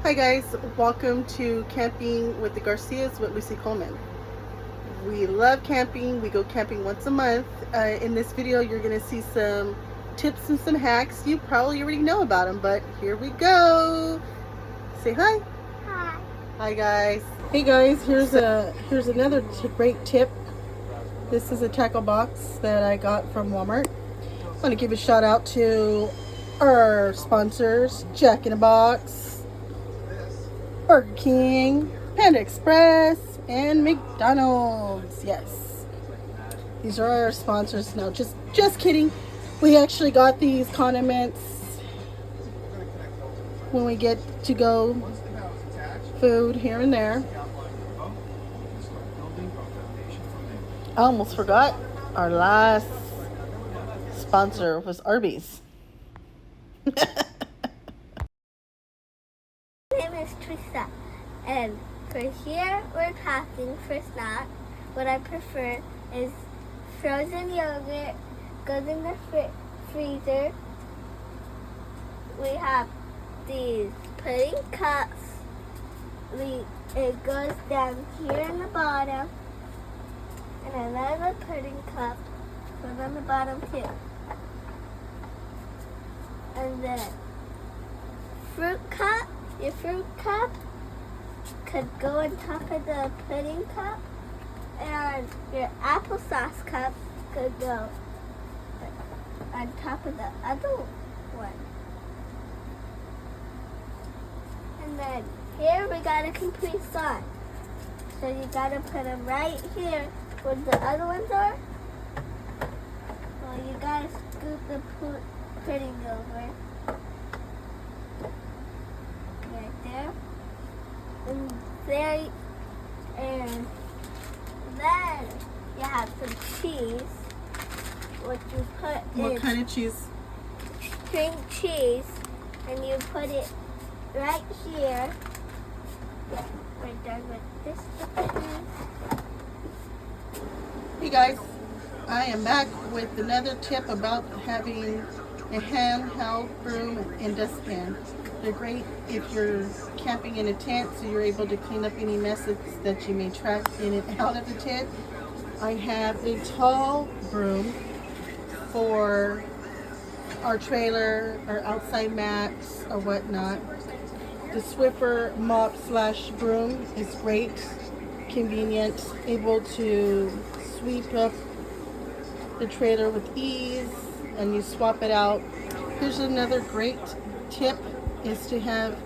Hi guys, welcome to Camping with the Garcias with Lucy Coleman. We love camping. We go camping once a month. In this video, you're going to see some tips and some hacks. You probably already know about them, but here we go. Say hi. Hi. Hi guys. Hey guys, here's another great tip. This is a tackle box that I got from Walmart. I want to give a shout out to our sponsors, Jack in the Box, Burger King, Panda Express, and McDonald's. Yes, these are our sponsors. No, just kidding. We actually got these condiments when we get to go food here and there. I almost forgot our last sponsor was Arby's. My name is Teresa, and for here we're packing for snack. What I prefer is frozen yogurt, goes in the freezer. We have these pudding cups. It goes down here in the bottom, and another pudding cup goes on the bottom too. And then fruit cup. Your fruit cup could go on top of the pudding cup, and your applesauce cup could go on top of the other one. And then here we got a complete sign. So you gotta put them right here where the other ones are. Well, you gotta scoop the pudding over. Right there. And there, and then you have some cheese, what you put What in kind of cheese? string cheese, and you put it right here. We're done with this. Hey guys, I am back with another tip about having a handheld broom and dustpan. They're great if you're camping in a tent, so you're able to clean up any messes that you may track in and out of the tent. I have a tall broom for our trailer, our outside mats, or whatnot. The Swiffer mop slash broom is great, convenient, able to sweep up the trailer with ease, and you swap it out. Here's another great tip, is to have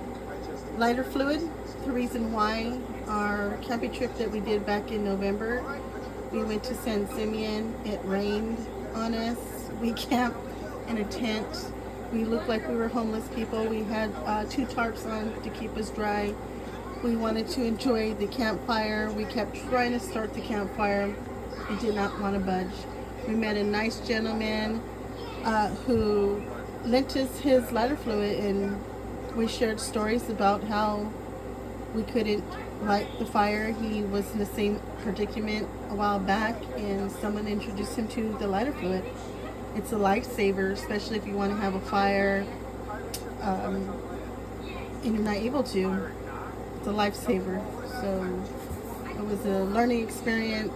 lighter fluid. The reason why our camping trip that we did back in November, we went to San Simeon. It rained on us. We camped in a tent. We looked like we were homeless people. We had 2 tarps on to keep us dry. We wanted to enjoy the campfire. We kept trying to start the campfire. We did not want to budge. We met a nice gentleman who lent us his lighter fluid, and we shared stories about how we couldn't light the fire. He was in the same predicament a while back, and someone introduced him to the lighter fluid. It's a lifesaver, especially if you want to have a fire and you're not able to. It's a lifesaver. So it was a learning experience.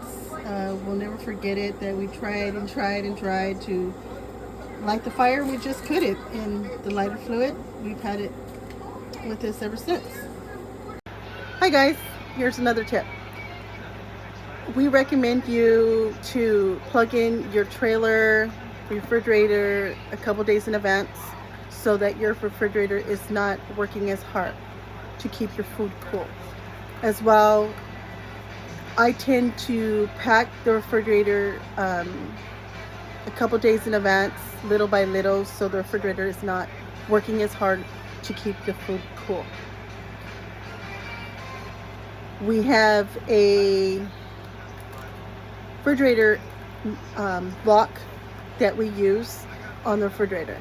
We'll never forget it, that we tried and tried and tried to light the fire. We just couldn't. And the lighter fluid, we've had it with us ever since. Hi guys, here's another tip. We recommend you to plug in your trailer, refrigerator a couple days in advance, so that your refrigerator is not working as hard to keep your food cool. As well, I tend to pack the refrigerator a couple days in advance, little by little, so the refrigerator is not working as hard to keep the food cool. We have a refrigerator lock that we use on the refrigerator.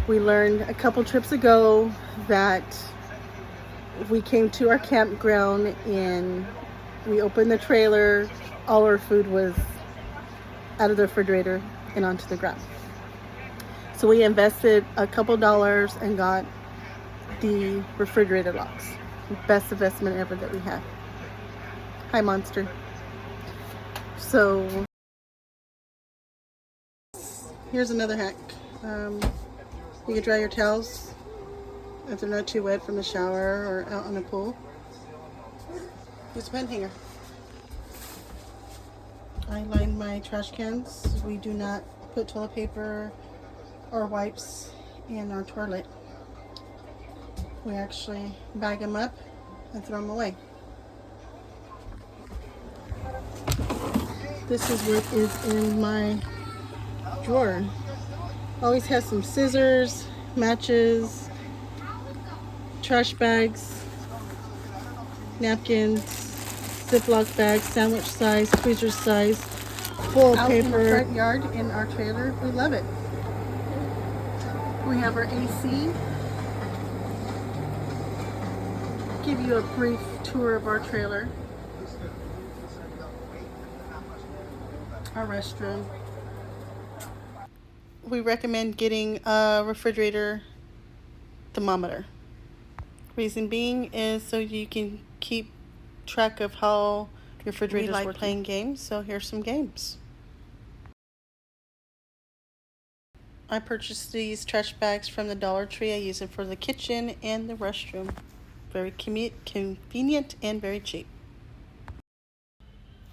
We learned a couple trips ago that we came to our campground and we opened the trailer, all our food was out of the refrigerator and onto the ground. So we invested a couple dollars and got the refrigerator locks. Best investment ever that we have. Hi, Monster. So here's another hack. You can dry your towels if they're not too wet from the shower or out in the pool. Use a pen hanger. I line my trash cans. We do not put toilet paper or wipes in our toilet. We actually bag them up and throw them away. This is what is in my drawer. Always has some scissors, matches, trash bags, napkins, Ziploc bags, sandwich size, freezer size, full of paper. In the front yard in our trailer, we love it. We have our AC. Give you a brief tour of our trailer. Our restroom. We recommend getting a refrigerator thermometer. Reason being is so you can keep track of how your refrigerator is working. We like playing games, so here's some games. I purchased these trash bags from the Dollar Tree. I use them for the kitchen and the restroom. Very convenient and very cheap.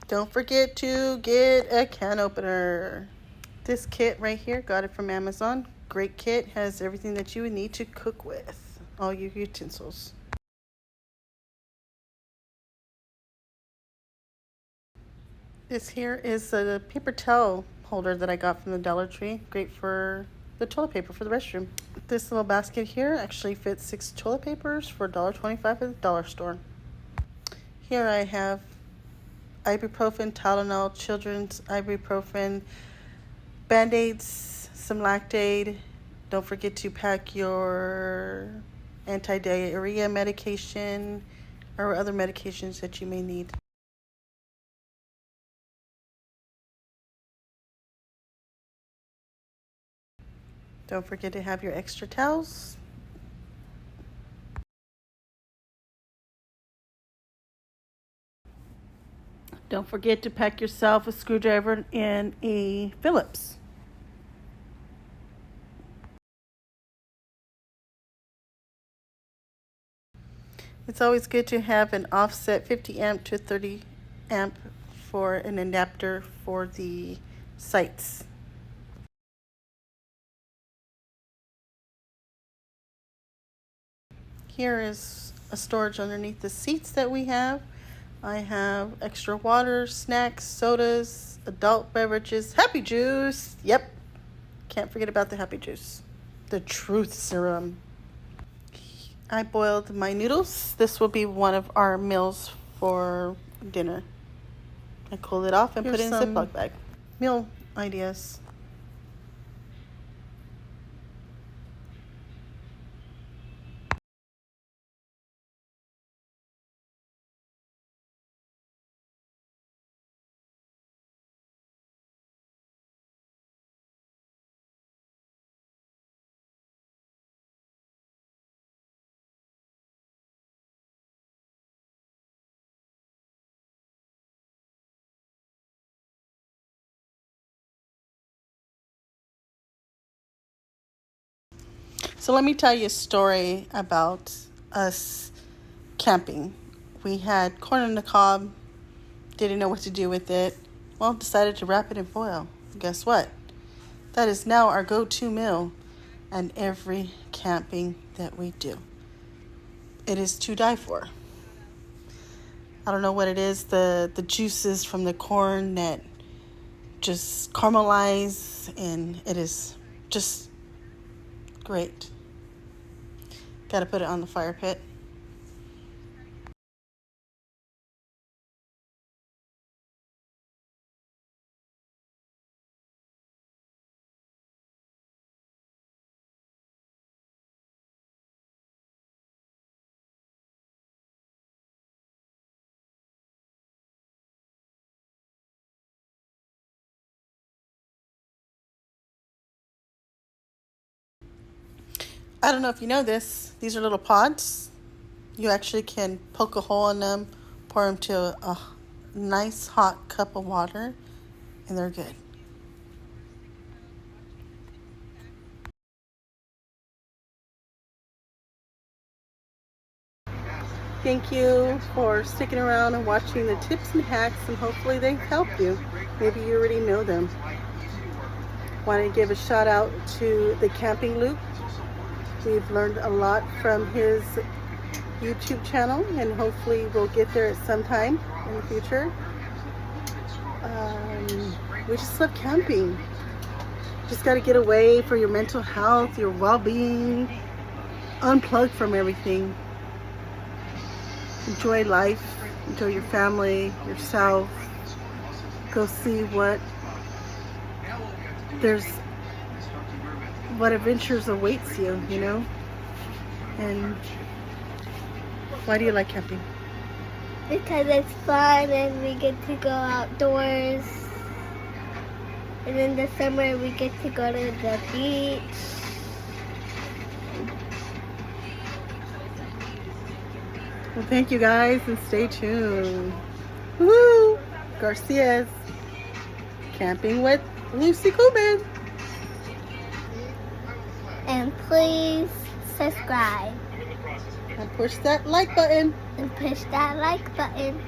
Don't forget to get a can opener. This kit right here, got it from Amazon. Great kit, has everything that you would need to cook with. All your utensils. This here is a paper towel holder that I got from the Dollar Tree. Great for the toilet paper for the restroom. This little basket here actually fits 6 toilet papers for $1.25 at the dollar store. Here I have ibuprofen, Tylenol, children's ibuprofen, Band-Aids, some Lactaid. Don't forget to pack your anti-diarrhea medication or other medications that you may need. Don't forget to have your extra towels. Don't forget to pack yourself a screwdriver and a Phillips. It's always good to have an offset 50 amp to 30 amp for an adapter for the sights. Here is a storage underneath the seats that we have. I have extra water, snacks, sodas, adult beverages, Happy Juice. Yep, can't forget about the Happy Juice. The Truth Serum. I boiled my noodles. This will be one of our meals for dinner. I cooled it off and put it in a Ziploc bag. Meal ideas. So let me tell you a story about us camping. We had corn on the cob, didn't know what to do with it. Well, decided to wrap it in foil. Guess what? That is now our go-to meal and every camping that we do. It is to die for. I don't know what it is, the juices from the corn that just caramelize, and it is just great. Got to put it on the fire pit. I don't know if you know this. These are little pods. You actually can poke a hole in them, pour them to a nice hot cup of water, and they're good. Thank you for sticking around and watching the tips and hacks, and hopefully they help you. Maybe you already know them. Want to give a shout out to the Camping Loop. We've learned a lot from his YouTube channel, and hopefully we'll get there at some time in the future. We just love camping. Just got to get away for your mental health, your well-being, unplug from everything. Enjoy life, enjoy your family, yourself. Go see what adventures awaits you, you know? And why do you like camping? Because it's fun and we get to go outdoors. And in the summer we get to go to the beach. Well, thank you guys, and stay tuned. Woohoo! Garcia's Camping with Lucy Cuban. And please subscribe. And push that like button. And push that like button.